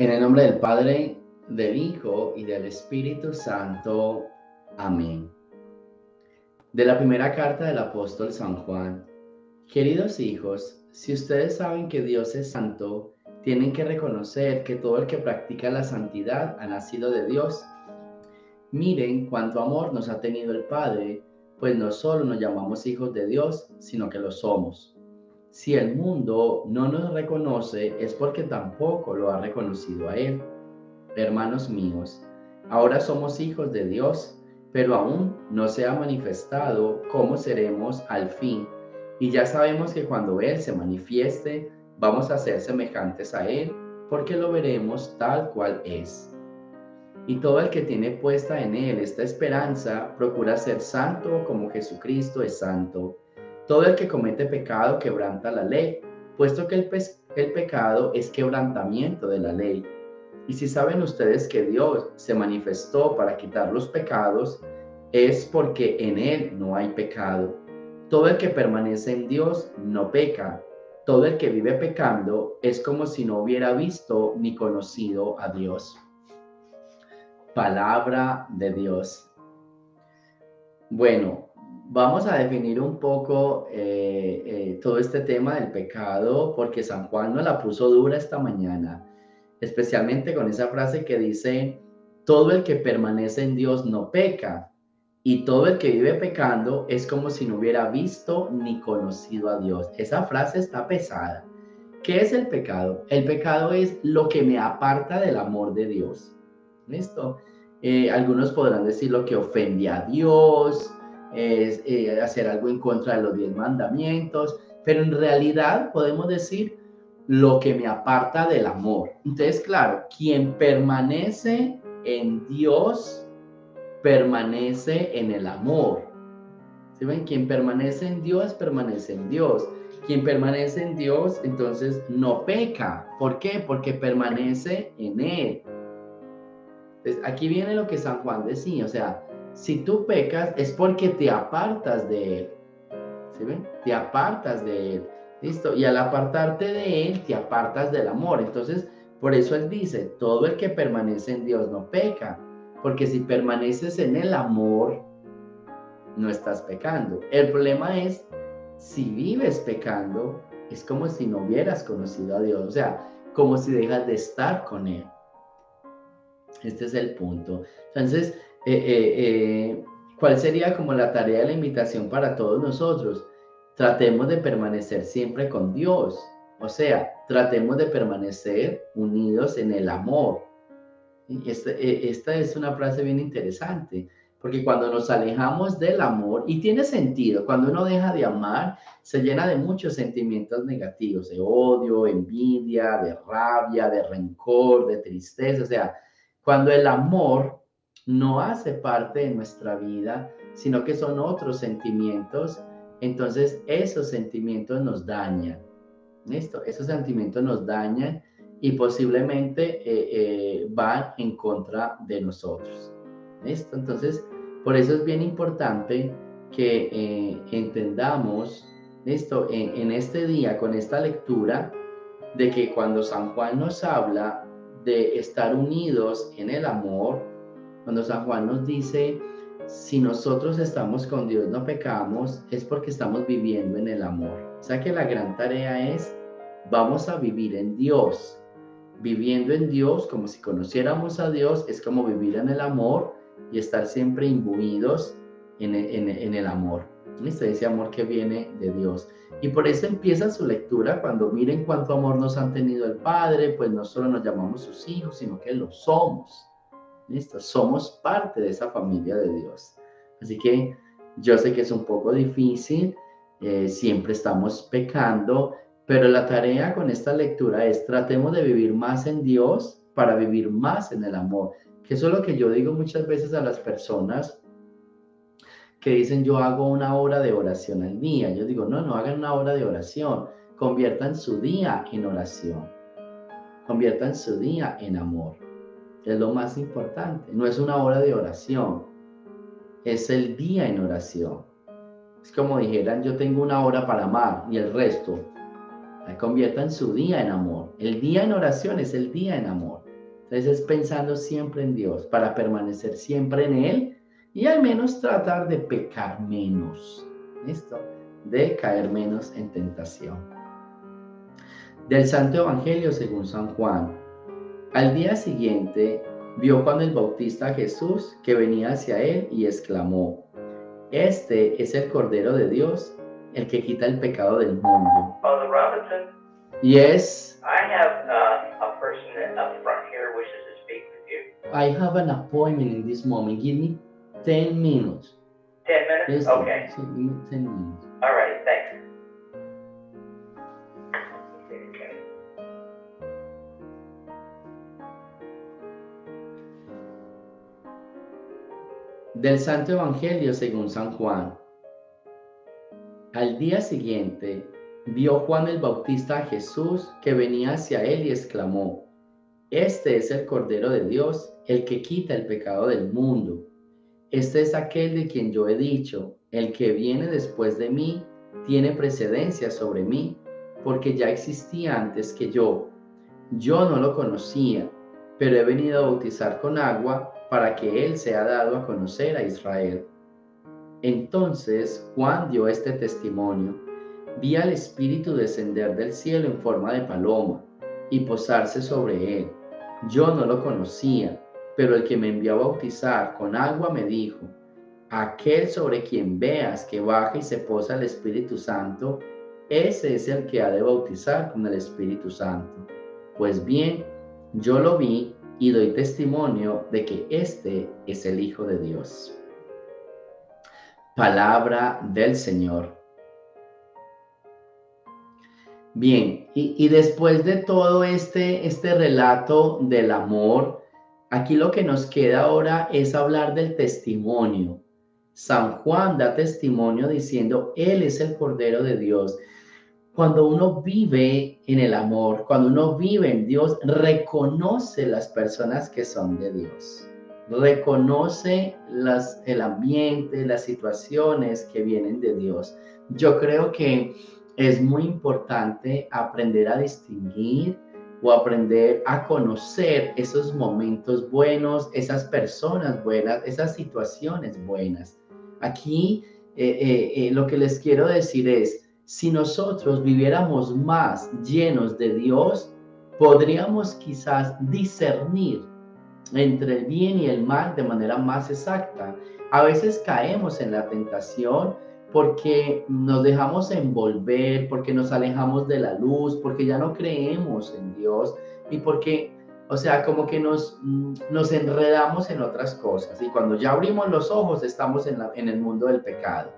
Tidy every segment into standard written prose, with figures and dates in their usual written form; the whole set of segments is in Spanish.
En el nombre del Padre, del Hijo y del Espíritu Santo. Amén. De la primera carta del apóstol San Juan. Queridos hijos, si ustedes saben que Dios es santo, tienen que reconocer que todo el que practica la santidad ha nacido de Dios. Miren cuánto amor nos ha tenido el Padre, pues no solo nos llamamos hijos de Dios, sino que lo somos. Si el mundo no nos reconoce, es porque tampoco lo ha reconocido a Él. Hermanos míos, ahora somos hijos de Dios, pero aún no se ha manifestado cómo seremos al fin. Y ya sabemos que cuando Él se manifieste, vamos a ser semejantes a Él, porque lo veremos tal cual es. Y todo el que tiene puesta en Él esta esperanza, procura ser santo como Jesucristo es santo. Todo el que comete pecado quebranta la ley, puesto que el pecado es quebrantamiento de la ley. Y si saben ustedes que Dios se manifestó para quitar los pecados, es porque en Él no hay pecado. Todo el que permanece en Dios no peca. Todo el que vive pecando es como si no hubiera visto ni conocido a Dios. Palabra de Dios. Bueno, vamos a definir un poco todo este tema del pecado, porque San Juan nos la puso dura esta mañana, especialmente con esa frase que dice, todo el que permanece en Dios no peca, y todo el que vive pecando es como si no hubiera visto ni conocido a Dios. Esa frase está pesada. ¿Qué es el pecado? El pecado es lo que me aparta del amor de Dios. ¿Listo? Algunos podrán decir lo que ofende a Dios, es hacer algo en contra de los 10 mandamientos, pero en realidad podemos decir lo que me aparta del amor. Entonces, claro, quien permanece en Dios, permanece en el amor. ¿Sí ven? Quien permanece en Dios, permanece en Dios. Quien permanece en Dios, entonces no peca. ¿Por qué? Porque permanece en Él. Entonces, aquí viene lo que San Juan decía, o sea, si tú pecas es porque te apartas de Él. ¿Sí ven? Te apartas de Él. ¿Listo? Y al apartarte de Él, te apartas del amor. Entonces, por eso Él dice, todo el que permanece en Dios no peca. Porque si permaneces en el amor, no estás pecando. El problema es, si vives pecando, es como si no hubieras conocido a Dios. O sea, como si dejas de estar con Él. Este es el punto. Entonces, ¿cuál sería como la tarea de la invitación para todos nosotros? Tratemos de permanecer siempre con Dios. O sea, tratemos de permanecer unidos en el amor. Esta es una frase bien interesante, porque cuando nos alejamos del amor, y tiene sentido, cuando uno deja de amar, se llena de muchos sentimientos negativos, de odio, envidia, de rabia, de rencor, de tristeza. O sea, cuando el amor no hace parte de nuestra vida, sino que son otros sentimientos, entonces esos sentimientos nos dañan. ¿Listo? Esos sentimientos nos dañan y posiblemente van en contra de nosotros. ¿Listo? Entonces, por eso es bien importante que entendamos, ¿listo? En este día, con esta lectura, de que cuando San Juan nos habla de estar unidos en el amor, cuando San Juan nos dice, si nosotros estamos con Dios, no pecamos, es porque estamos viviendo en el amor. O sea que la gran tarea es, vamos a vivir en Dios. Viviendo en Dios, como si conociéramos a Dios, es como vivir en el amor y estar siempre imbuidos en el amor. Ese amor que viene de Dios. Y por eso empieza su lectura cuando miren cuánto amor nos han tenido el Padre, pues no solo nos llamamos sus hijos, sino que lo somos. ¿Listo? Somos parte de esa familia de Dios. Así que yo sé que es un poco difícil, siempre estamos pecando, pero la tarea con esta lectura es tratemos de vivir más en Dios para vivir más en el amor. Que eso es lo que yo digo muchas veces a las personas que dicen yo hago una hora de oración al día. Yo digo, no hagan una hora de oración, conviertan su día en oración, conviertan su día en amor. Es lo más importante. No es una hora de oración, es el día en oración. Es como dijeran, yo tengo una hora para amar y el resto. Conviertan su día en amor. El día en oración es el día en amor. Entonces es pensando siempre en Dios para permanecer siempre en Él y al menos tratar de pecar menos. ¿Listo? De caer menos en tentación. Del Santo Evangelio según San Juan. Al día siguiente vio Juan el Bautista a Jesús que venía hacia él y exclamó: Este es el Cordero de Dios, el que quita el pecado del mundo. Father Robinson, Yes, I have a person up front here wishes to speak with you. I have an appointment in this moment. Give me 10 minutes. 10 minutes? Listo. Okay. Sí, give me 10 minutes. All right, thanks. Del Santo Evangelio según San Juan. Al día siguiente vio Juan el Bautista a Jesús que venía hacia él y exclamó: Este es el Cordero de Dios, el que quita el pecado del mundo. Este es aquel de quien yo he dicho: el que viene después de mí tiene precedencia sobre mí, porque ya existía antes que yo. Yo no lo conocía, pero he venido a bautizar con agua para que él sea dado a conocer a Israel. Entonces Juan dio este testimonio: Vi al Espíritu descender del cielo en forma de paloma y posarse sobre él. Yo no lo conocía, pero el que me envió a bautizar con agua me dijo: Aquel sobre quien veas que baja y se posa el Espíritu Santo, ese es el que ha de bautizar con el Espíritu Santo. Pues bien, yo lo vi y doy testimonio de que este es el Hijo de Dios. Palabra del Señor. Bien, y después de todo este relato del amor, aquí lo que nos queda ahora es hablar del testimonio. San Juan da testimonio diciendo: Él es el Cordero de Dios. Cuando uno vive en el amor, cuando uno vive en Dios, reconoce las personas que son de Dios. Reconoce el ambiente, las situaciones que vienen de Dios. Yo creo que es muy importante aprender a distinguir o aprender a conocer esos momentos buenos, esas personas buenas, esas situaciones buenas. Aquí lo que les quiero decir es: si nosotros viviéramos más llenos de Dios, podríamos quizás discernir entre el bien y el mal de manera más exacta. A veces caemos en la tentación porque nos dejamos envolver, porque nos alejamos de la luz, porque ya no creemos en Dios y porque, o sea, como que nos enredamos en otras cosas. Y cuando ya abrimos los ojos, estamos en el mundo del pecado.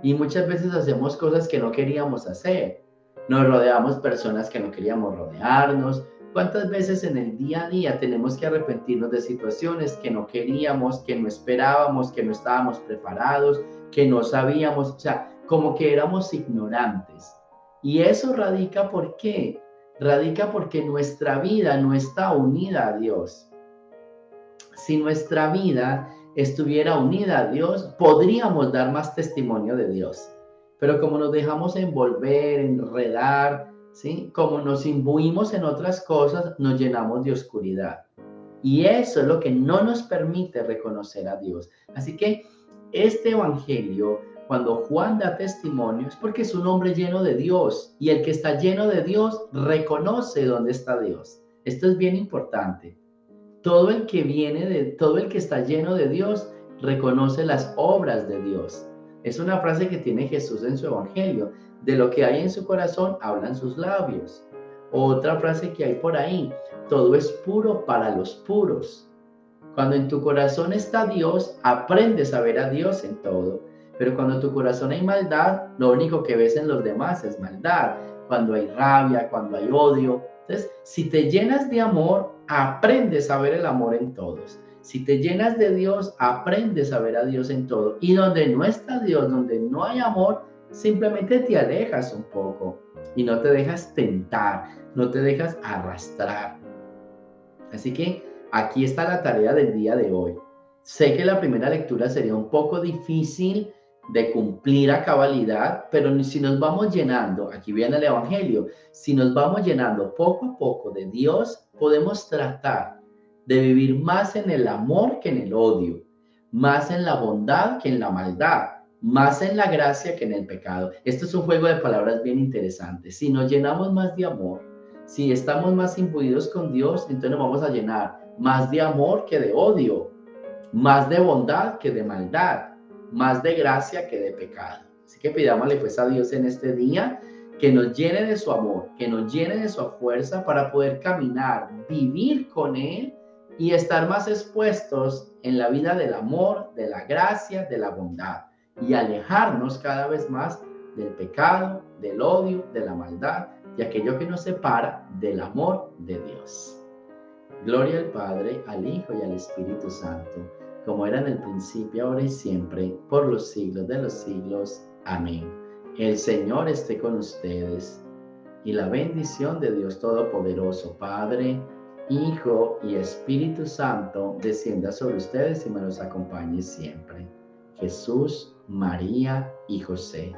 Y muchas veces hacemos cosas que no queríamos hacer. Nos rodeamos personas que no queríamos rodearnos. ¿Cuántas veces en el día a día tenemos que arrepentirnos de situaciones que no queríamos, que no esperábamos, que no estábamos preparados, que no sabíamos? O sea, como que éramos ignorantes. Y eso radica ¿por qué? Radica porque nuestra vida no está unida a Dios. Si nuestra vida estuviera unida a Dios, podríamos dar más testimonio de Dios. Pero como nos dejamos envolver, enredar, ¿sí? Como nos imbuimos en otras cosas, nos llenamos de oscuridad. Y eso es lo que no nos permite reconocer a Dios. Así que este evangelio, cuando Juan da testimonio, es porque es un hombre lleno de Dios. Y el que está lleno de Dios reconoce dónde está Dios. Esto es bien importante. Todo el que está lleno de Dios reconoce las obras de Dios. Es una frase que tiene Jesús en su evangelio: de lo que hay en su corazón hablan sus labios. Otra frase que hay por ahí: todo es puro para los puros. Cuando en tu corazón está Dios, aprendes a ver a Dios en todo. Pero cuando en tu corazón hay maldad, lo único que ves en los demás es maldad. Cuando hay rabia, cuando hay odio. Entonces, si te llenas de amor, aprendes a ver el amor en todos. Si te llenas de Dios, aprendes a ver a Dios en todo. Y donde no está Dios, donde no hay amor, simplemente te alejas un poco y no te dejas tentar, no te dejas arrastrar. Así que aquí está la tarea del día de hoy. Sé que la primera lectura sería un poco difícil de cumplir a cabalidad, pero si nos vamos llenando, aquí viene el Evangelio, si nos vamos llenando poco a poco de Dios, podemos tratar de vivir más en el amor que en el odio, más en la bondad que en la maldad, más en la gracia que en el pecado. Esto es un juego de palabras bien interesante. Si nos llenamos más de amor, si estamos más imbuidos con Dios, entonces nos vamos a llenar más de amor que de odio, más de bondad que de maldad, más de gracia que de pecado. Así que pidámosle pues a Dios en este día que nos llene de su amor, que nos llene de su fuerza para poder caminar, vivir con Él y estar más expuestos en la vida del amor, de la gracia, de la bondad y alejarnos cada vez más del pecado, del odio, de la maldad y aquello que nos separa del amor de Dios. Gloria al Padre, al Hijo y al Espíritu Santo, como era en el principio, ahora y siempre, por los siglos de los siglos. Amén. El Señor esté con ustedes y la bendición de Dios Todopoderoso, Padre, Hijo y Espíritu Santo, descienda sobre ustedes y me los acompañe siempre. Jesús, María y José,